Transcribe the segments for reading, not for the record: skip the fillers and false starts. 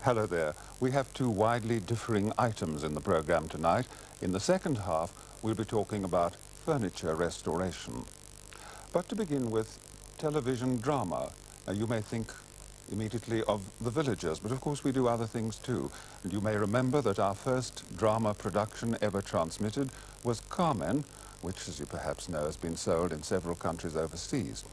Hello there. We have two widely differing items in the programme tonight. In the second half, we'll be talking about furniture restoration. But to begin with, television drama. Now, you may think immediately of The Villagers, but of course we do other things too. And you may remember that our first drama production ever transmitted was Carmen, which, as you perhaps know, has been sold in several countries overseas.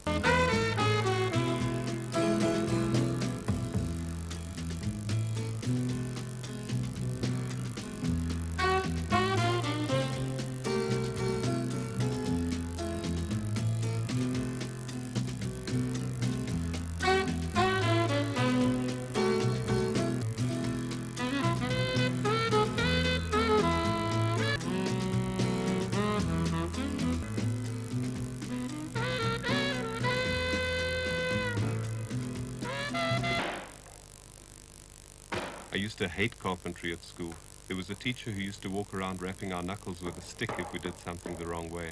I used to hate carpentry at school. There was a teacher who used to walk around rapping our knuckles with a stick if we did something the wrong way.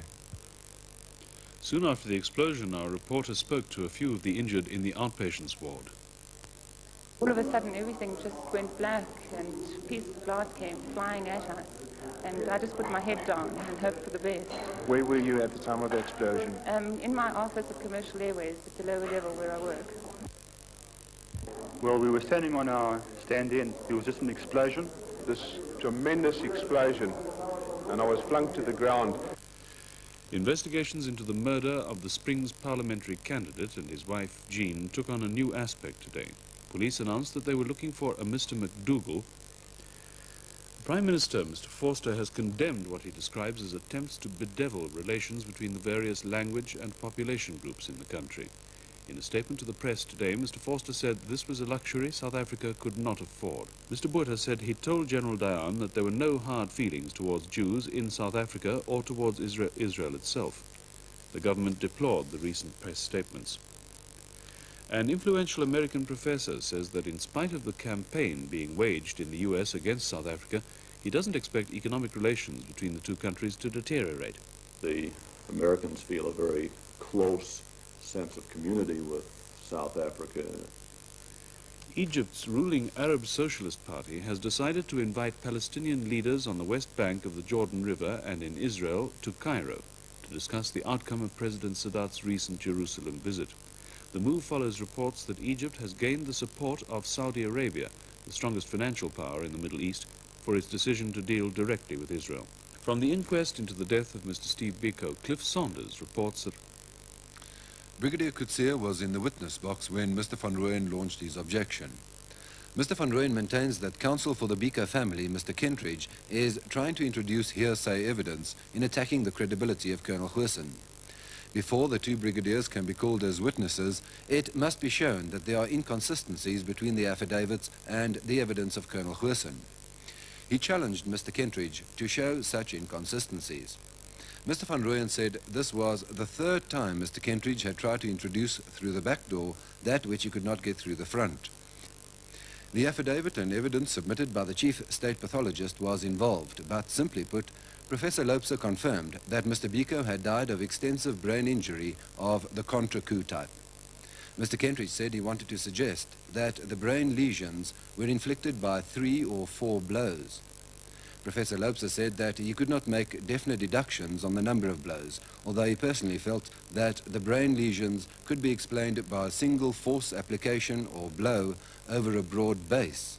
Soon after the explosion, our reporter spoke to a few of the injured in the outpatients ward. All of a sudden, everything just went black and pieces of glass came flying at us. And I just put my head down and hoped for the best. Where were you at the time of the explosion? In my office at Commercial Airways, at the lower level where I work. Well, we were standing on our stand-in. It was just an explosion. This tremendous explosion, and I was flung to the ground. Investigations into the murder of the Springs parliamentary candidate and his wife, Jean, took on a new aspect today. Police announced that they were looking for a Mr. McDougall. The Prime Minister, Mr. Forster, has condemned what he describes as attempts to bedevil relations between the various language and population groups in the country. In a statement to the press today, Mr. Forster said this was a luxury South Africa could not afford. Mr. Botha said he told General Dayan that there were no hard feelings towards Jews in South Africa or towards Israel itself. The government deplored the recent press statements. An influential American professor says that in spite of the campaign being waged in the US against South Africa, he doesn't expect economic relations between the two countries to deteriorate. The Americans feel a very close sense of community with South Africa. Egypt's ruling Arab Socialist Party has decided to invite Palestinian leaders on the west bank of the Jordan River and in Israel to Cairo to discuss the outcome of President Sadat's recent Jerusalem visit. The move follows reports that Egypt has gained the support of Saudi Arabia, the strongest financial power in the Middle East, for its decision to deal directly with Israel. From the inquest into the death of Mr. Steve Biko, Cliff Saunders reports that Brigadier Coetzee was in the witness box when Mr. van Rooyen launched his objection. Mr. van Rooyen maintains that counsel for the Biko family, Mr. Kentridge, is trying to introduce hearsay evidence in attacking the credibility of Colonel Goosen. Before the two brigadiers can be called as witnesses, it must be shown that there are inconsistencies between the affidavits and the evidence of Colonel Goosen. He challenged Mr. Kentridge to show such inconsistencies. Mr. van Rooyen said this was the third time Mr. Kentridge had tried to introduce through the back door that which he could not get through the front. The affidavit and evidence submitted by the chief state pathologist was involved, but simply put, Professor Loubser confirmed that Mr. Biko had died of extensive brain injury of the contra-coup type. Mr. Kentridge said he wanted to suggest that the brain lesions were inflicted by 3 or 4 blows. Professor Loubser said that he could not make definite deductions on the number of blows, although he personally felt that the brain lesions could be explained by a single force application or blow over a broad base.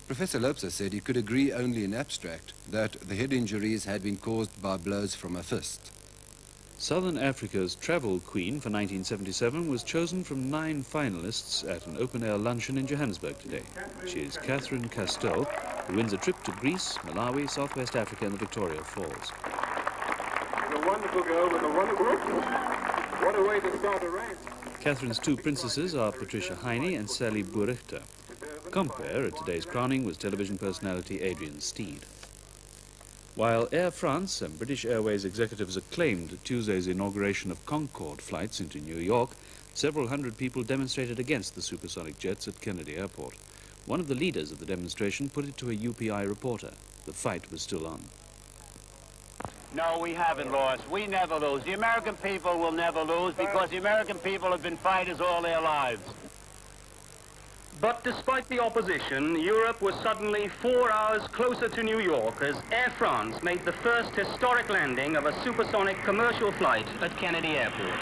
Professor Loubser said he could agree only in abstract that the head injuries had been caused by blows from a fist. Southern Africa's travel queen for 1977 was chosen from 9 finalists at an open-air luncheon in Johannesburg today. She is Catherine Castell, who wins a trip to Greece, Malawi, Southwest Africa and the Victoria Falls. A wonderful girl with a wonderful... What a way to start a race. Catherine's 2 princesses are Patricia Heine and Sally Boerichter. Compere at today's crowning was television personality Adrian Steed. While Air France and British Airways executives acclaimed Tuesday's inauguration of Concorde flights into New York, several hundred people demonstrated against the supersonic jets at Kennedy Airport. One of the leaders of the demonstration put it to a UPI reporter. The fight was still on. No, we haven't lost. We never lose. The American people will never lose because the American people have been fighters all their lives. But despite the opposition, Europe was suddenly 4 hours closer to New York as Air France made the first historic landing of a supersonic commercial flight at Kennedy Airport.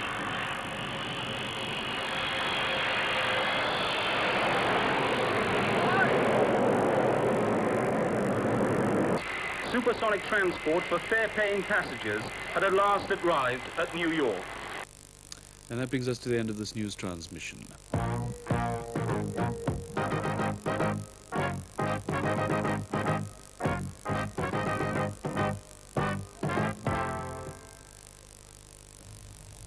Supersonic transport for fare-paying passengers had at last arrived at New York. And that brings us to the end of this news transmission.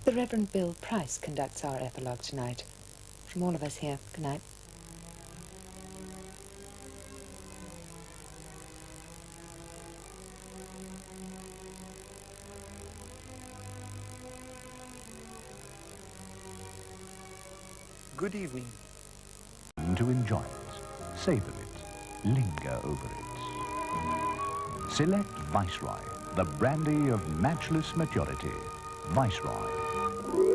The Reverend Bill Price conducts our epilogue tonight. From all of us here, good night. Good evening. To enjoy it, savor it, linger over it. Select Viceroy, the brandy of matchless maturity. Viceroy.